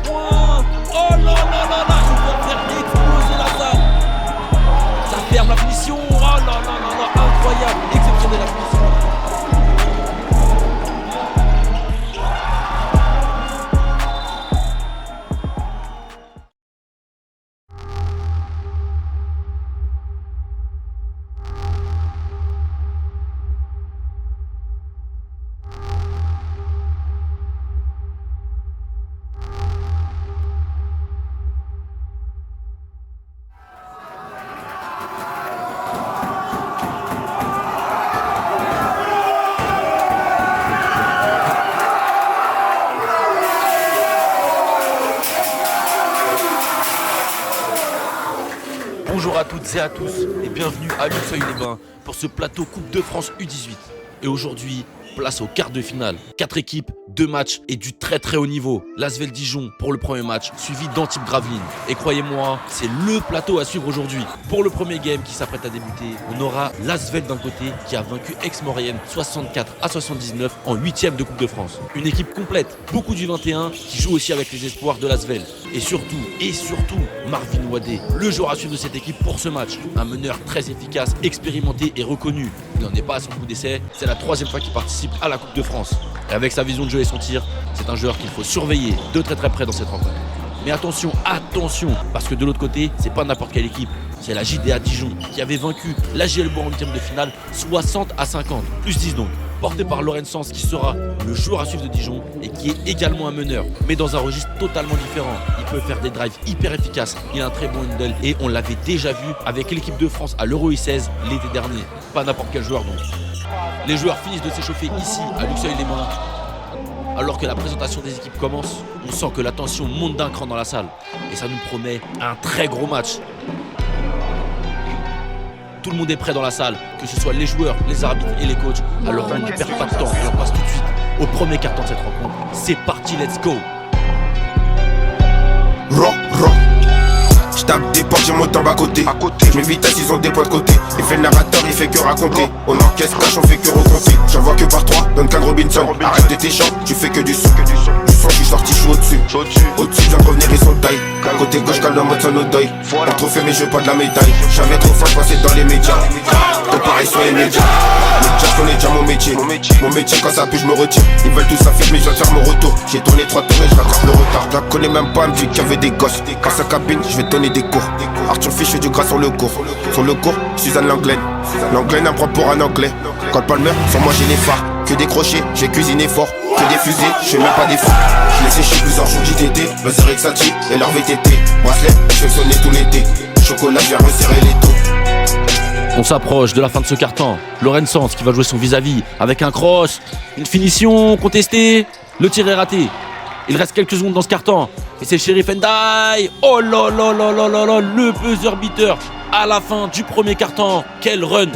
points. Oh là là là là, ils vont faire exploser la salle. Ça ferme la finition. Oh là là là là, incroyable, exceptionnelle la finition. Bonjour à toutes et à tous et bienvenue à Luxeuil-les-Bains pour ce plateau Coupe de France U18. Et aujourd'hui, place au quart de finale. 4 équipes, 2 matchs et du très très haut niveau. L'Asvel Dijon pour le premier match, suivi d'Antibes Gravelines. Et croyez-moi, c'est le plateau à suivre aujourd'hui. Pour le premier game qui s'apprête à débuter, on aura l'Asvel d'un côté qui a vaincu Aix-Maurienne 64-79 en 8e de Coupe de France. Une équipe complète, beaucoup du 21 qui joue aussi avec les espoirs de l'Asvel. Et surtout, Marvin Wadé, le joueur à suivre de cette équipe pour ce match. Un meneur très efficace, expérimenté et reconnu. Il n'en est pas à son coup d'essai, c'est la 3e fois qu'il participe à la Coupe de France. Et avec sa vision de jeu et son tir, c'est un joueur qu'il faut surveiller de très très près dans cette rencontre. Mais attention, parce que de l'autre côté, c'est pas n'importe quelle équipe. C'est la JDA Dijon qui avait vaincu l'AGL Bourg en 8e de finale 60-50, plus 10 donc. Porté par Lorenz Sens qui sera le joueur à suivre de Dijon et qui est également un meneur, mais dans un registre totalement différent. Il peut faire des drives hyper efficaces, il a un très bon handle et on l'avait déjà vu avec l'équipe de France à l'Euro U16 l'été dernier. Pas n'importe quel joueur donc. Les joueurs finissent de s'échauffer ici à Luxeuil-les-Bains. Alors que la présentation des équipes commence, on sent que la tension monte d'un cran dans la salle et ça nous promet un très gros match. Tout le monde est prêt dans la salle, que ce soit les joueurs, les arbitres et les coachs. Alors on ne perd pas de temps et on passe tout de suite au premier carton de cette rencontre. C'est parti, let's go. J'tape des portes, j'ai mon temps à côté. Je m'évite à 6 ans des points de côté. Il fait le narrateur, il fait que raconter. On encaisse cash, on fait que recompter. J'en vois que par 3, Duncan Robinson. Arrête de tes chants, tu fais que du son. Je suis sorti, je suis au-dessus. Au-dessus, je viens de revenir, ils sont taille. Côté gauche, calme en mode son deuil. Un trophée, mais je veux pas de la médaille. J'avais trop faim, je passais dans les médias. Tout pareil sur les médias. Médias, je connais déjà mon métier. Mon métier, quand ça pue, je me retire. Ils veulent tous s'affirmer, mais je viens de faire mon retour. J'ai tourné 3 tours et je rattrape le retard. Je la connais même pas, elle me dit qu'il y avait des gosses. Dans sa cabine, je vais donner des cours. Arthur Fiche fait du gras sur le cours. Sur le cours, Suzanne Langlaine. Langlaine apprend pour un anglais. Quand Palmer, sur moi j'ai les phares. Que des crochets, j'ai cuisiné fort. Que des fusées, je fais même pas d'efforts. Je les séché plusieurs jours JTT. Le Zerek Sachi et leur VTT. Bracelet, je fais sonner tout l'été. Chocolat, viens resserrer les taux. On s'approche de la fin de ce carton. Lorenz Sens qui va jouer son vis-à-vis avec un cross, une finition contestée. Le tir est raté. Il reste quelques secondes dans ce carton. Et c'est Sheriff Ndiaye. Oh là là là là là là, le buzzer beater à la fin du premier carton. Quel run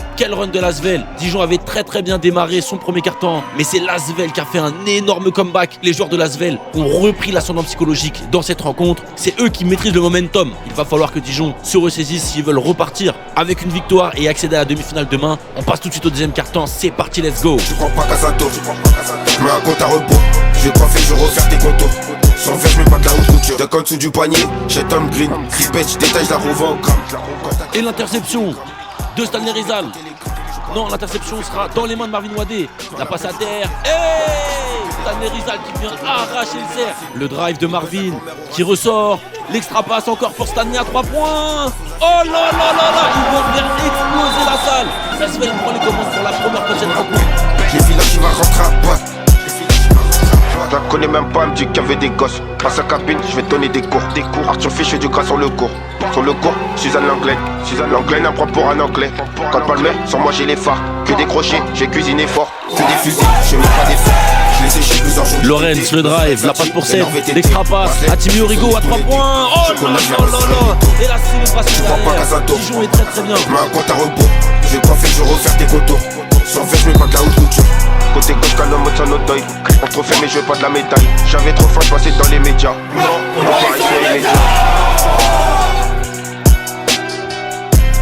de l'Asvel. Dijon avait très très bien démarré son premier carton, mais c'est l'Asvel qui a fait un énorme comeback. Les joueurs de l'Asvel ont repris l'ascendant psychologique dans cette rencontre. C'est eux qui maîtrisent le momentum. Il va falloir que Dijon se ressaisisse s'ils veulent repartir avec une victoire et accéder à la demi-finale demain. On passe tout de suite au deuxième carton. C'est parti, let's go. Je prends pas Casato, je mets un compte à repos. Je vais coiffer, je vais refaire tes contours. Sans faire, je mets pas de la haute couture. De en dessous du poignet, j'ai Tom Green. Si pêche, détaille, je la revends. Et l'interception de Stanley Rizal. Non, l'interception sera dans les mains de Marvin Wadé. La passe à terre. Hey, Stanley Rizal qui vient arracher le cerf. Le drive de Marvin qui ressort. L'extra passe encore pour Stanley à 3 points. Oh là là là là, ils vont faire exploser la salle. L'Asvel prend les commandes pour la première fois de cette rencontre. J'ai vu là, il va rentrer à pointe. Je la connais même pas, elle me dit qu'il y avait des gosses. Dans sa cabine, je vais donner des cours. Arthur Fiche fait du gras sur le cours. Sur le cours, Suzanne Langlaine. Suzanne Langlaine apprend pour un anglais. Quand Palmer, sur moi j'ai les phares. Que des crochets, j'ai cuisiné fort. Que des fusées, je mets pas des phares. Je les séché plusieurs jours. Lorenz, le drive, la passe pour 7. L'extra passe à Timmy Origo à 3 points. Oh là là là là. Et la célébration derrière. Dijon est très très bien. Je mets un compte à repos. Je vais coiffer, je vais refaire tes contours. Sans fait, je mets pas de la haute couture. Côté gauche, calme en mode son deuil. Un trophée, mais je veux pas de la médaille. J'avais trop faim, je passais dans les médias. Pareil sur les médias.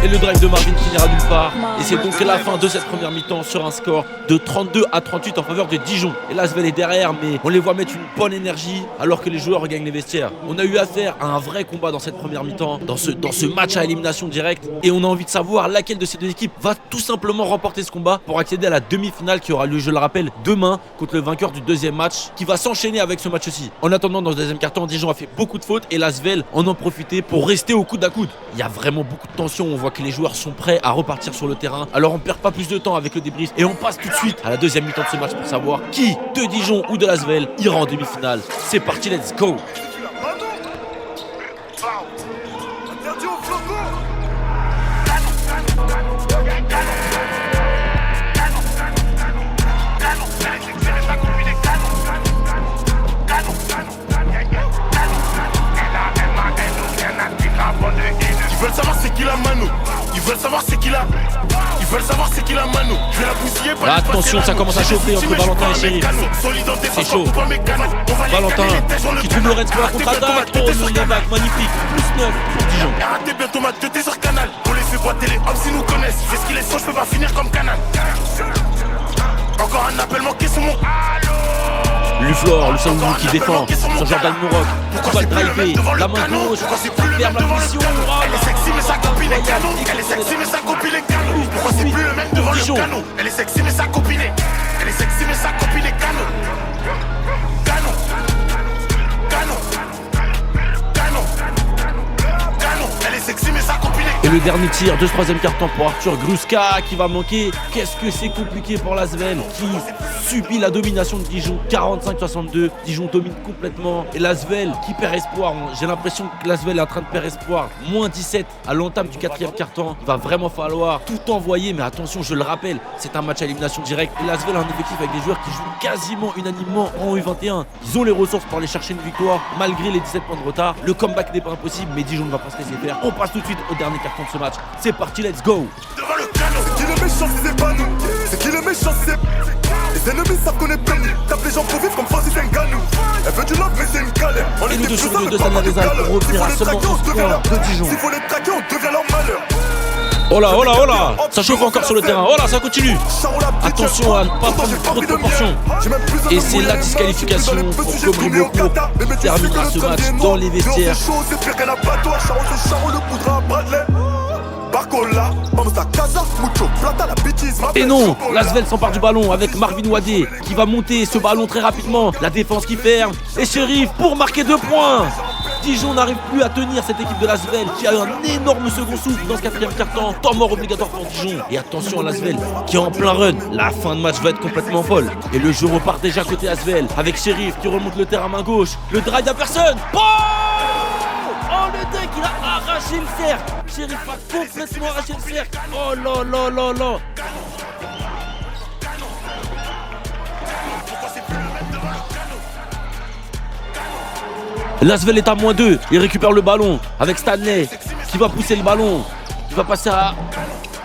Et le drive de Marvin finira nulle part. Et c'est donc la fin de cette première mi-temps sur un score de 32-38 en faveur de Dijon. Et l'Asvel est derrière, mais on les voit mettre une bonne énergie alors que les joueurs regagnent les vestiaires. On a eu affaire à un vrai combat dans cette première mi-temps, dans ce match à élimination directe. Et on a envie de savoir laquelle de ces deux équipes va tout simplement remporter ce combat pour accéder à la demi-finale qui aura lieu, je le rappelle, demain contre le vainqueur du deuxième match qui va s'enchaîner avec ce match-ci. En attendant, dans le deuxième quart-temps, Dijon a fait beaucoup de fautes et l'Asvel en a profité pour rester au coude à coude. Il y a vraiment beaucoup de tension, on voit que les joueurs sont prêts à repartir sur le terrain. Alors on perd pas plus de temps avec le débrief et on passe tout de suite à la deuxième mi-temps de ce match pour savoir qui, de Dijon ou de l'Asvel, ira en demi-finale. C'est parti, let's go! Ils veulent savoir c'est qui la Manu. Ils veulent savoir c'est qui la. Ils veulent savoir c'est qui la Manu. Je vais la bousiller par là, attention, ça commence à chauffer entre Valentin et Shérif. C'est chaud. Valentin qui trouve Lorenz pour la contre-attaque. Oh, le layback magnifique. Plus 9 pour Dijon. Arrêtez bientôt ma tête sur Canal. On les fait boiter les hommes s'ils nous connaissent. C'est ce qu'ils laissent, je peux pas finir comme Canal. Encore un appel manqué sur mon. Luflor, le Saoudou qui défend sur Jordan Mourok. Qui va le driver, la main gauche, ferme la position. Elle est sexy mais sa copine est canon. Elle est sexy mais sa copine est canon. Pourquoi c'est plus le même devant le canon? Elle est sexy mais sa copine est. Elle est sexy mais sa copine est canon. Canon. Canon. Canon. Canon. Elle est sexy mais sa copine est. Et le dernier tir de ce troisième quart-temps pour Arthur Gruska qui va manquer. Qu'est-ce que c'est compliqué pour l'Asvel qui subit la domination de Dijon, 45-62. Dijon domine complètement. Et l'Asvel qui perd espoir. J'ai l'impression que l'Asvel est en train de perdre espoir. Moins 17 à l'entame du quatrième quart-temps. Il va vraiment falloir tout envoyer. Mais attention, je le rappelle, c'est un match à élimination directe. Et l'Asvel a un effectif avec des joueurs qui jouent quasiment unanimement en U21. Ils ont les ressources pour aller chercher une victoire malgré les 17 points de retard. Le comeback n'est pas impossible, mais Dijon ne va pas se laisser faire. On passe tout de suite au dernier carton de ce match. C'est parti, let's go! Devant le canon. C'est qui le méchant si c'est pas nous? C'est qui le méchant si c'est. Les ennemis savent qu'on est bénis. Tape les gens pour vivre comme Francis Ngannou. Elle veut du love mais c'est une galère. Et nous deux sur deux de Sana Desal pour revenir à seulement 11 points de Dijon. S'il faut les traquer, on devient leur malheur. Oh là, oh là, oh là! Ça chauffe encore sur le terrain. Oh là, ça continue. Attention à ne pas prendre trop de proportions. Et c'est la disqualification pour Cobry Beaucourt qui terminera ce match dans les vestiaires. Et non, l'Asvel s'empare du ballon avec Marvin Wadé qui va monter ce ballon très rapidement. La défense qui ferme. Et Shérif pour marquer 2 points. Dijon n'arrive plus à tenir cette équipe de l'Asvel qui a eu un énorme second souffle dans ce quatrième quart-temps. Temps mort obligatoire pour Dijon. Et attention à l'Asvel qui est en plein run. La fin de match va être complètement folle. Et le jeu repart déjà côté Asvel avec Shérif qui remonte le terrain main gauche. Le drive à personne. Oh, le deck, il a arraché le cercle. Shérif a complètement arraché le cercle. Oh là là là là. L'Asvel est à moins 2, il récupère le ballon avec Stanley qui va pousser le ballon, qui va passer à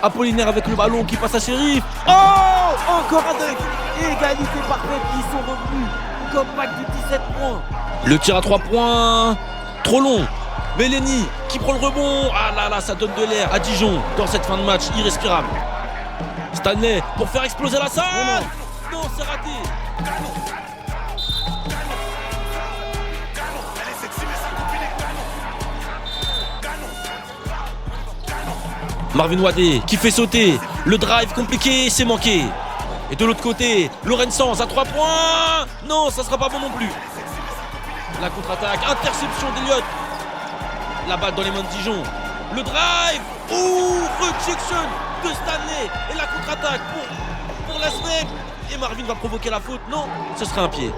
Apollinaire avec le ballon qui passe à Shérif. Oh, encore un dunk, égalité parfaite, ils sont revenus, comeback de 17 points. Le tir à 3 points, trop long. Mélanie qui prend le rebond, ah là là, ça donne de l'air à Dijon dans cette fin de match irrespirable. Stanley pour faire exploser la salle. Non, c'est raté. Marvin Wadé qui fait sauter. Le drive compliqué, c'est manqué. Et de l'autre côté, Lorenzans à 3 points. Non, ça sera pas bon non plus. La contre-attaque, interception d'Eliott. La balle dans les mains de Dijon. Le drive. Rejection de Stanley. Et la contre-attaque pour l'Asvel. Et Marvin va provoquer la faute. Non, ce serait un pied.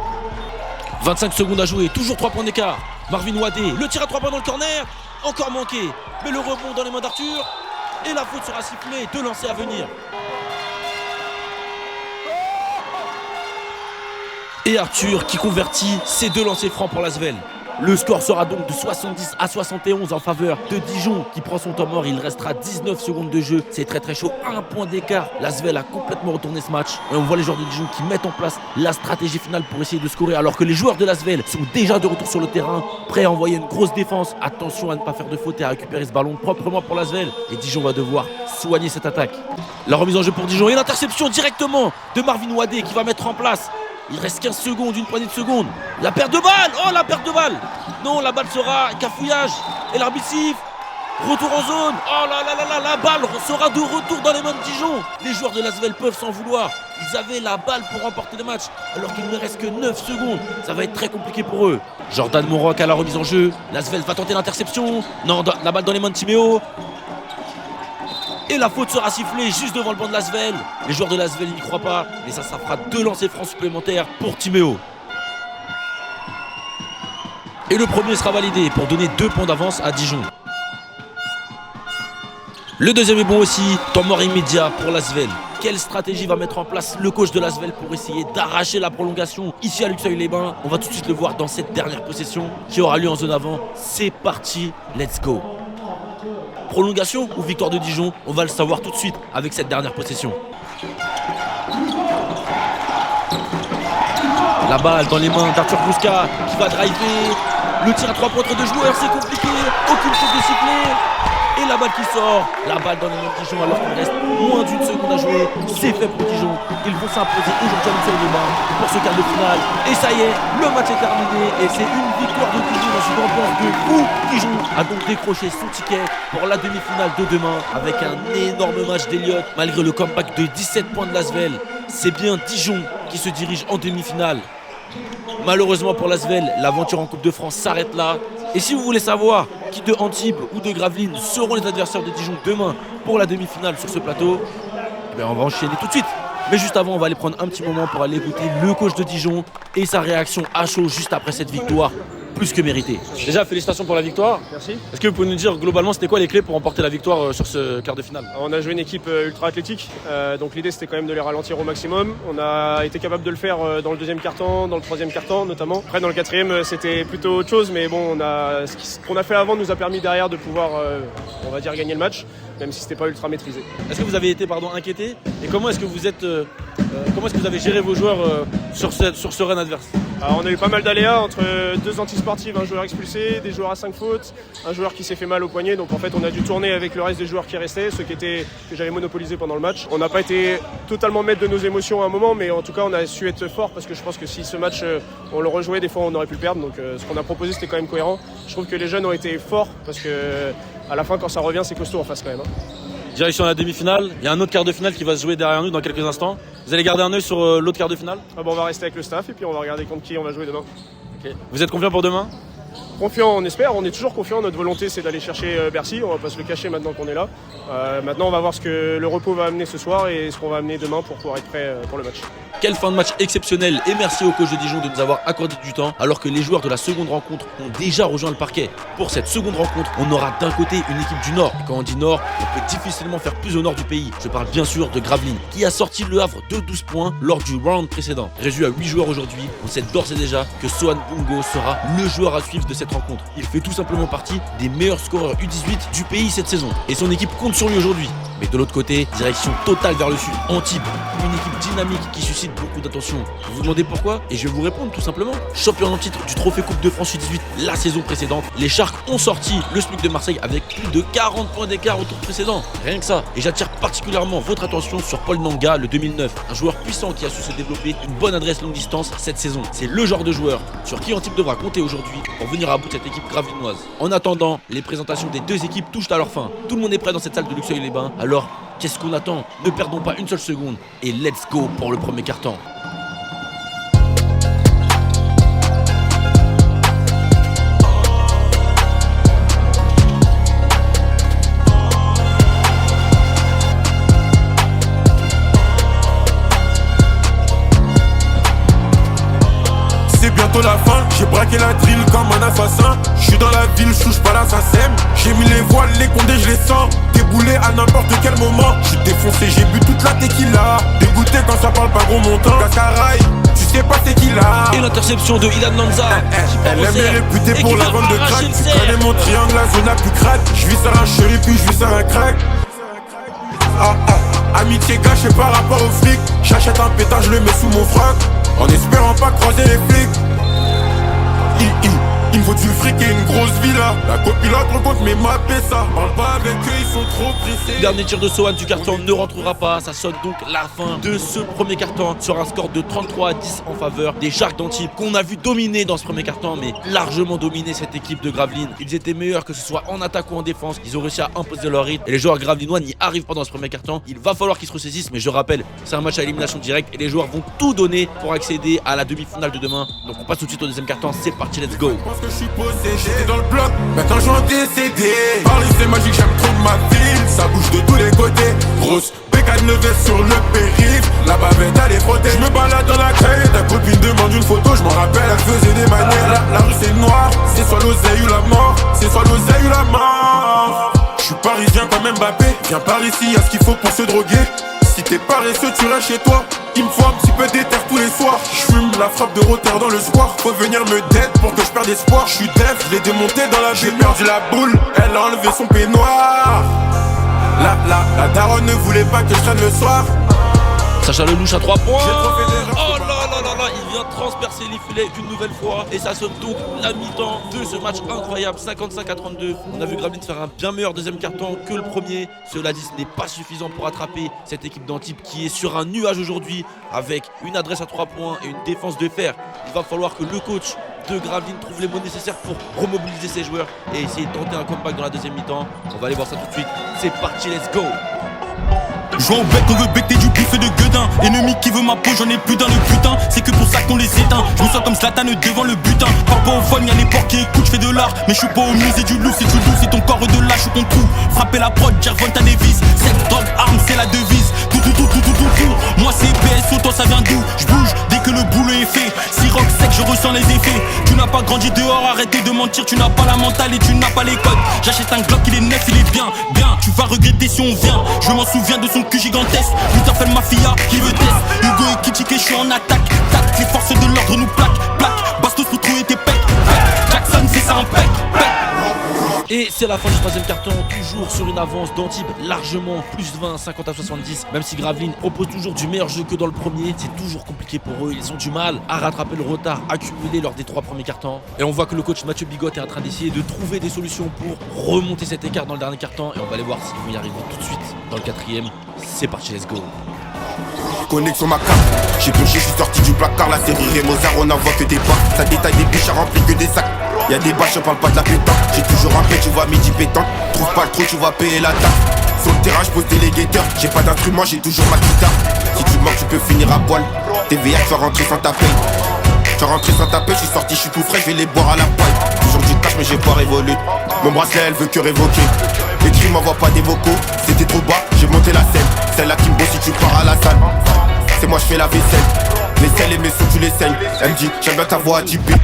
25 secondes à jouer, toujours 3 points d'écart. Marvin Wadé, le tir à 3 points dans le corner. Encore manqué. Mais le rebond dans les mains d'Arthur. Et la faute sera sifflée, 2 lancers à venir. Et Arthur qui convertit ses 2 lancers francs pour l'Asvel. Le score sera donc de 70 à 71 en faveur de Dijon qui prend son temps mort. Il restera 19 secondes de jeu. C'est très très chaud. 1 point d'écart. L'Asvel a complètement retourné ce match. Et on voit les joueurs de Dijon qui mettent en place la stratégie finale pour essayer de scorer alors que les joueurs de l'Asvel sont déjà de retour sur le terrain, prêts à envoyer une grosse défense. Attention à ne pas faire de faute et à récupérer ce ballon proprement pour l'Asvel. Et Dijon va devoir soigner cette attaque. La remise en jeu pour Dijon et l'interception directement de Marvin Wadé qui va mettre en place. Il reste 15 secondes, une poignée de secondes. La perte de balle. Oh, la perte de balle. Non, la balle sera cafouillage. Et l'arbitre siffle. Retour en zone. Oh là là là là, la balle sera de retour dans les mains de Dijon. Les joueurs de l'Asvel peuvent s'en vouloir. Ils avaient la balle pour remporter le match alors qu'il ne reste que 9 secondes. Ça va être très compliqué pour eux. Jordan Monroc à la remise en jeu. L'Asvel va tenter l'interception. Non, la balle dans les mains de Timéo. Et la faute sera sifflée juste devant le banc de l'Asvel. Les joueurs de l'Asvel n'y croient pas. Mais ça fera 2 lancers francs supplémentaires pour Timéo. Et le premier sera validé pour donner 2 points d'avance à Dijon. Le deuxième est bon aussi. Temps mort immédiat pour l'Asvel. Quelle stratégie va mettre en place le coach de l'Asvel pour essayer d'arracher la prolongation ici à Luxeuil-les-Bains? On va tout de suite le voir dans cette dernière possession qui aura lieu en zone avant. C'est parti, let's go. Prolongation ou victoire de Dijon? On va le savoir tout de suite avec cette dernière possession. La balle dans les mains d'Arthur Bouska qui va driver. Le tir à 3 points entre 2 joueurs, c'est compliqué. Aucune faute de sifflet. Et la balle qui sort. La balle dans les mains de Dijon alors qu'il reste moins d'une seconde à jouer. C'est fait pour Dijon. Ils vont s'imposer aujourd'hui à Luxeuil-les-Bains pour ce quart de finale. Et ça y est, le match est terminé. Et c'est une victoire de Dijon dans une ambiance de fou. Dijon a donc décroché son ticket pour la demi-finale de demain avec un énorme match d'Eliott. Malgré le comeback de 17 points de l'Asvel, c'est bien Dijon qui se dirige en demi-finale. Malheureusement pour l'Asvel, l'aventure en Coupe de France s'arrête là. Et si vous voulez savoir qui de Antibes ou de Gravelines seront les adversaires de Dijon demain pour la demi-finale sur ce plateau, on va enchaîner tout de suite. Mais juste avant, on va aller prendre un petit moment pour aller écouter le coach de Dijon et sa réaction à chaud juste après cette victoire plus que méritée. Déjà, félicitations pour la victoire. Merci. Est-ce que vous pouvez nous dire globalement c'était quoi les clés pour remporter la victoire sur ce quart de finale? On a joué une équipe ultra athlétique, donc l'idée c'était quand même de les ralentir au maximum. On a été capable de le faire dans le deuxième quart-temps, dans le troisième quart-temps notamment. Après dans le quatrième c'était plutôt autre chose, mais bon, ce qu'on a fait avant nous a permis derrière de pouvoir, on va dire, gagner le match, même si c'était pas ultra maîtrisé. Est-ce que vous avez été inquiété? Et comment est-ce que vous êtes, comment est-ce que vous avez géré vos joueurs sur ce run adverse? Alors, on a eu pas mal d'aléas entre 2 antisportives, un joueur expulsé, des joueurs à 5 fautes, un joueur qui s'est fait mal au poignet. Donc en fait on a dû tourner avec le reste des joueurs qui restaient, ceux que j'avais monopolisés pendant le match. On n'a pas été totalement maître de nos émotions à un moment, mais en tout cas on a su être fort parce que je pense que si ce match on le rejouait, des fois on aurait pu le perdre. Donc ce qu'on a proposé c'était quand même cohérent. Je trouve que les jeunes ont été forts parce que à la fin quand ça revient c'est costaud en face quand même. Direction la demi-finale, il y a un autre quart de finale qui va se jouer derrière nous dans quelques instants. Vous allez garder un œil sur l'autre quart de finale? On va rester avec le staff et puis on va regarder contre qui on va jouer demain. Okay. Vous êtes confiant pour demain? Confiant, on espère, on est toujours confiant. Notre volonté c'est d'aller chercher Bercy, on va pas se le cacher maintenant qu'on est là. Maintenant on va voir ce que le repos va amener ce soir et ce qu'on va amener demain pour pouvoir être prêt pour le match. Quelle fin de match exceptionnelle et merci au coach de Dijon de nous avoir accordé du temps alors que les joueurs de la seconde rencontre ont déjà rejoint le parquet. Pour cette seconde rencontre, on aura d'un côté une équipe du Nord. Quand on dit Nord, on peut difficilement faire plus au nord du pays. Je parle bien sûr de Gravelines qui a sorti le Havre de 12 points lors du round précédent. Réduit à 8 joueurs aujourd'hui, on sait d'ores et déjà que Sohan Bungo sera le joueur à suivre de cette rencontre. Il fait tout simplement partie des meilleurs scoreurs U18 du pays cette saison. Et son équipe compte sur lui aujourd'hui. Mais de l'autre côté, direction totale vers le sud. Antibes, une équipe dynamique qui suscite beaucoup d'attention. Vous vous demandez pourquoi? Et je vais vous répondre tout simplement. Champion en titre du trophée Coupe de France U18 la saison précédente, les Sharks ont sorti le SMIC de Marseille avec plus de 40 points d'écart au tour précédent. Rien que ça. Et j'attire particulièrement votre attention sur Paul Nanga, le 2009. Un joueur puissant qui a su se développer une bonne adresse longue distance cette saison. C'est le genre de joueur sur qui Antibes devra compter aujourd'hui pour venir à bout de cette équipe gravelinoise. En attendant, les présentations des deux équipes touchent à leur fin. Tout le monde est prêt dans cette salle de Luxeuil-les-Bains. Alors, qu'est-ce qu'on attend? Ne perdons pas une seule seconde et let's go pour le premier quart-temps. C'est bientôt bientôt la fin. J'ai braqué la drill comme un assassin. J'suis dans la ville, j'touche pas l'assassin. J'ai mis les voiles, les condés, je les sens. Déboulé à n'importe quel moment. J'suis défoncé, j'ai bu toute la tequila. Dégoûté quand ça parle pas gros montant. Cascaraï, tu sais pas c'est qui là. Et l'interception de Ilan Lanza. Elle aime les réputés pour la vente de crack. Tu connais mon triangle, la zone la plus crade. J'vis sur un chéri puis j'vis sur un crack. Amitié gâchée par rapport au flic. J'achète un pétard, je le mets sous mon froc. En espérant pas croiser les flics. Il me faut du fric et une grosse villa. La copilote rencontre mes mappés ça. Parle pas avec eux, ils sont trop pressés. Dernier tir de Sohan du carton ne rentrera pas. Ça sonne donc la fin de ce premier carton sur un score de 33-10 en faveur des Sharks d'Antibes qu'on a vu dominer dans ce premier carton, mais largement dominer cette équipe de Gravelines. Ils étaient meilleurs que ce soit en attaque ou en défense. Ils ont réussi à imposer leur rythme et les joueurs gravelinois n'y arrivent pas dans ce premier carton. Il va falloir qu'ils se ressaisissent, mais je rappelle, c'est un match à élimination directe et les joueurs vont tout donner pour accéder à la demi-finale de demain. Donc on passe tout de suite au deuxième carton. C'est parti, let's go. Que je suis possédé dans le bloc, maintenant j'en décédé. Paris c'est magique, j'aime trop ma ville. Ça bouge de tous les côtés. Grosse bécane levée sur le périph'. La bavette elle est frottée. Je me balade dans la caille. Ta copine demande une photo, je m'en rappelle, elle faisait des manières. La rue c'est noir, c'est soit l'oseille ou la mort. C'est soit l'oseille ou la mort. Je suis parisien comme Mbappé. Viens par ici, y'a ce qu'il faut pour se droguer. Si t'es paresseux, tu restes chez toi. Il me faut un petit peu d'éther tous les soirs. J'fume la frappe de Rotter dans le square. Faut venir me dead pour que je perde espoir. J'suis def, je l'ai démonté dans la J'ai perdu la boule, elle a enlevé son peignoir. La daronne ne voulait pas que je traîne le soir. Sacha Lelouch à 3 points. J'ai trop fait d'erreurs. Oh là, il vient transpercer les filets une nouvelle fois. Et ça sonne donc la mi-temps de ce match incroyable, 55-32. On a vu Gravelines faire un bien meilleur deuxième carton que le premier. Cela dit, ce n'est pas suffisant pour attraper cette équipe d'Antibes qui est sur un nuage aujourd'hui avec une adresse à 3 points et une défense de fer. Il va falloir que le coach de Gravelines trouve les mots nécessaires pour remobiliser ses joueurs et essayer de tenter un comeback dans la deuxième mi-temps. On va aller voir ça tout de suite. C'est parti, let's go. Jouant au bec, on veut becter du bif et de gueudin. Ennemi qui veut ma peau, j'en ai plus dans le putain. C'est que pour ça qu'on les éteint. Je me sens comme Zlatan devant le butin. Parle pas au fun, y'a les porcs qui écoutent, j'fais de l'art. Mais je suis pas au musée du loup, si tu loup, c'est ton corps de lâche ou ton trou. Frapper la prod, Jarvon ta Davis. Sex, drogue, arme, c'est la devise. Tout. Moi c'est PSO, toi ça vient d'où? J'bouge dès que le boulot est fait. Si rock sec, je ressens les effets. Tu n'as pas grandi dehors, arrêtez de mentir. Tu n'as pas la mentale et tu n'as pas les codes. J'achète un Glock, il est neuf, il est bien. Tu vas regretter si on vient. Je m'en souviens de son cul gigantesque. Nous t'appelle mafia, qui veut test. Hugo et Kitty, je suis en attaque. Tac, les forces de l'ordre nous plaquent. Bastos pour trouver tes pecs. Jackson, c'est ça un pec. Et c'est la fin du troisième carton, toujours sur une avance d'Antibes largement plus 20, 50-70. Même si Gravelines propose toujours du meilleur jeu que dans le premier, c'est toujours compliqué pour eux. Ils ont du mal à rattraper le retard accumulé lors des 3 premiers cartons. Et on voit que le coach Mathieu Bigot est en train d'essayer de trouver des solutions pour remonter cet écart dans le dernier carton. Et on va aller voir s'ils vont y arriver tout de suite dans le quatrième. C'est parti, let's go. Connexion ma carte, j'ai pioché, je suis sorti du placard. La série Mozart, on n'envoie que des pas. Ça détaille des biches à remplir que des sacs. Y'a des bâches, on parle pas de la pétanque. J'ai toujours un pet, tu vois midi pétanque. Trouve pas le trou, tu vas payer la taxe. Sur le terrain, j'pose des guetteurs. J'ai pas d'instrument, j'ai toujours ma guitare. Si tu manques, tu peux finir à poil. TVA, tu vas rentrer sans ta paye. Tu vas rentrer sans ta paye, je suis sorti, je suis tout frais, je vais les boire à la paille. Toujours du cash, mais j'ai pas révolu. Mon bracelet, elle veut que révoquer. Les cris m'envoient pas des vocaux. C'était trop bas, j'ai monté la scène. Celle-là qui me bosse si tu pars à la salle. C'est moi, je fais la vaisselle. Les selles et mes sous, tu les saignes. Elle me dit, j'aime bien ta voix atypique.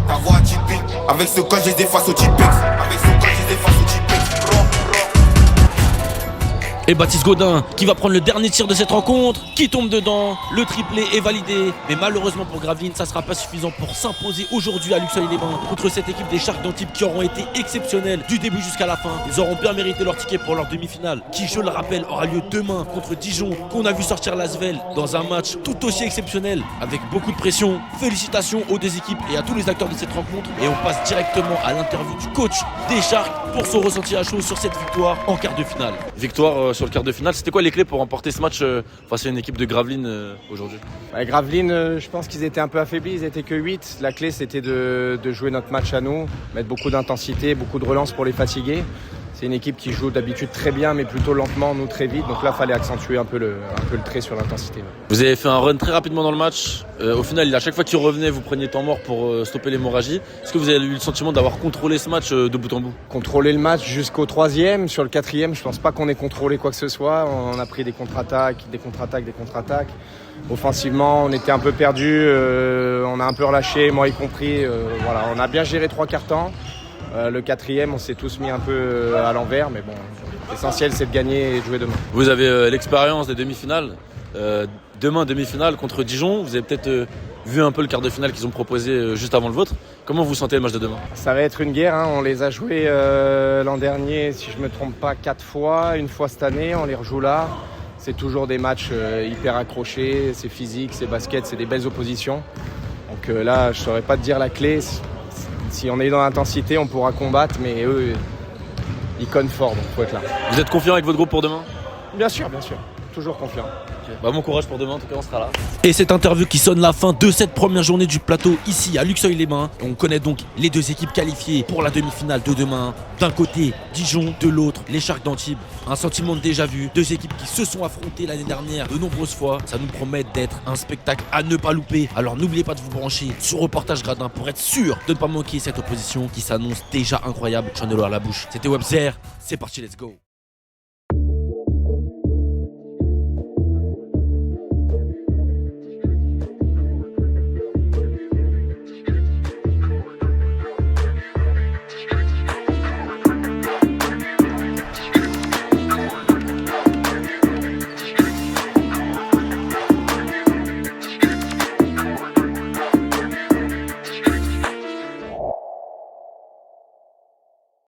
Ta voix atypique. Avec ce code, je les efface au Tipex. Avec ce code, je les efface au Tipex. Et Baptiste Gaudin qui va prendre le dernier tir de cette rencontre, qui tombe dedans, le triplé est validé. Mais malheureusement pour Gravelines, ça ne sera pas suffisant pour s'imposer aujourd'hui à Luxeuil-les-Bains contre cette équipe des Sharks d'Antibes qui auront été exceptionnels du début jusqu'à la fin. Ils auront bien mérité leur ticket pour leur demi-finale, qui je le rappelle aura lieu demain contre Dijon, qu'on a vu sortir l'Asvel dans un match tout aussi exceptionnel avec beaucoup de pression. Félicitations aux deux équipes et à tous les acteurs de cette rencontre. Et on passe directement à l'interview du coach des Sharks pour son ressenti à chaud sur cette victoire en quart de finale. Victoire sur le quart de finale, c'était quoi les clés pour remporter ce match face à une équipe de Gravelines aujourd'hui? Gravelines, je pense qu'ils étaient un peu affaiblis, ils étaient que 8. La clé c'était de jouer notre match à nous, mettre beaucoup d'intensité, beaucoup de relance pour les fatiguer. C'est une équipe qui joue d'habitude très bien mais plutôt lentement, nous très vite. Donc là, il fallait accentuer un peu le trait sur l'intensité. Vous avez fait un run très rapidement dans le match. Au final, à chaque fois qu'il revenait, vous preniez temps mort pour stopper l'hémorragie. Est-ce que vous avez eu le sentiment d'avoir contrôlé ce match de bout en bout? Contrôler le match jusqu'au 3e. Sur le 4e, je pense pas qu'on ait contrôlé quoi que ce soit. On a pris des contre-attaques. Offensivement, on était un peu perdus, on a un peu relâché, moi y compris. Voilà, on a bien géré 3 quarts temps. Le 4e, on s'est tous mis un peu à l'envers, mais bon, l'essentiel c'est de gagner et de jouer demain. Vous avez l'expérience des demi-finales. Demain, demi-finale contre Dijon. Vous avez peut-être vu un peu le quart de finale qu'ils ont proposé juste avant le vôtre. Comment vous sentez le match de demain? Ça va être une guerre, hein. On les a joués l'an dernier, si je ne me trompe pas, 4 fois. Une fois cette année, on les rejoue là. C'est toujours des matchs hyper accrochés, c'est physique, c'est basket, c'est des belles oppositions. Donc là, je ne saurais pas te dire la clé. Si on est dans l'intensité, on pourra combattre, mais eux, ils connent fort, donc il faut être là. Vous êtes confiant avec votre groupe pour demain? Bien sûr, toujours confiant. Bah, bon courage pour demain, en tout cas on sera là. Et cette interview qui sonne la fin de cette première journée du plateau ici à Luxeuil-les-Bains. On connaît donc les 2 équipes qualifiées pour la demi-finale de demain. D'un côté Dijon, de l'autre les Sharks d'Antibes. Un sentiment de déjà vu, 2 équipes qui se sont affrontées l'année dernière de nombreuses fois. Ça nous promet d'être un spectacle à ne pas louper. Alors n'oubliez pas de vous brancher sur Reportage Gradin pour être sûr de ne pas manquer cette opposition qui s'annonce déjà incroyable. J'en ai l'eau à la bouche. C'était Webzer, c'est parti, let's go.